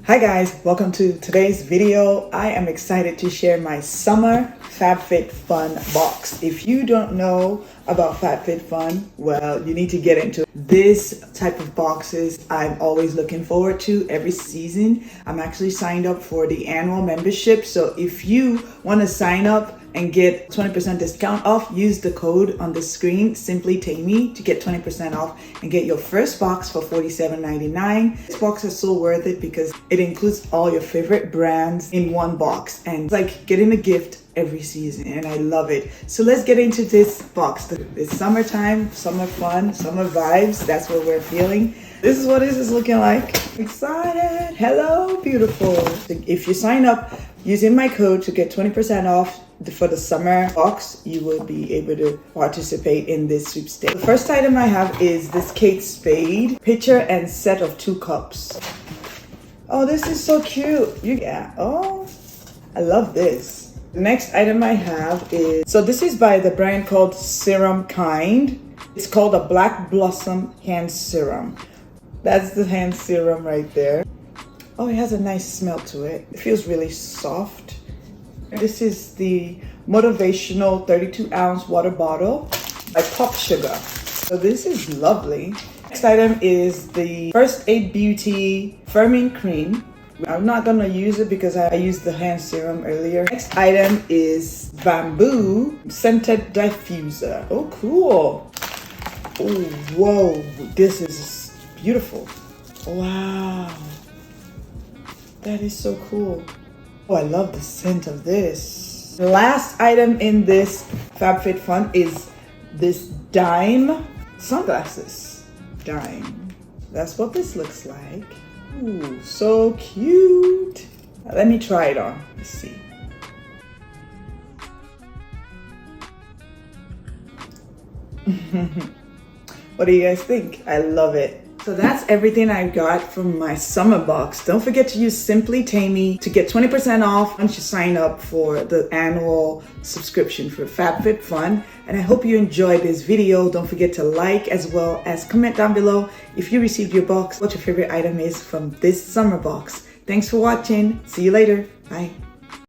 Hi guys, welcome to today's video. I am excited to share my summer FabFitFun box. If you don't know about FabFitFun, well, you need to get into it. This type of boxes I'm always looking forward to every season. I'm actually signed up for the annual membership. So if you want to sign up and get 20% discount off, use the code on the screen, Simply Tammy, to get 20% off and get your first box for $47.99. This box is so worth it because it includes all your favorite brands in one box, and it's like getting a gift every season, and I love it. So let's get into this box. It's summertime, summer fun, summer vibes. That's what we're feeling. This is what this is looking like. Excited. Hello, beautiful. If you sign up using my code to get 20% off for the summer box, you will be able to participate in this sweepstakes. The first item I have is this Kate Spade pitcher and set of 2 cups. Oh, this is so cute. Oh, I love this. The next item I have is, so this is by the brand called Serum Kind. It's called a Black Blossom Hand Serum. That's the hand serum right there. Oh, it has a nice smell to it. It feels really soft. This is the motivational 32-ounce water bottle by Pop Sugar. So this is lovely. Next item is the First Aid Beauty Firming Cream. I'm not gonna use it because I used the hand serum earlier. Next item is Bamboo Scented Diffuser. Oh, cool. Oh, whoa, this is beautiful. Wow, that is so cool. Oh, I love the scent of this. The last item in this FabFitFun is this Dime sunglasses. Dime. That's what this looks like. Ooh, so cute. Let me try it on. Let's see. What do you guys think? I love it. So that's everything I got from my summer box. Don't forget to use Simply Tammy to get 20% off once you sign up for the annual subscription for FabFitFun. And I hope you enjoyed this video. Don't forget to like as well as comment down below if you received your box, what your favorite item is from this summer box. Thanks for watching. See you later. Bye.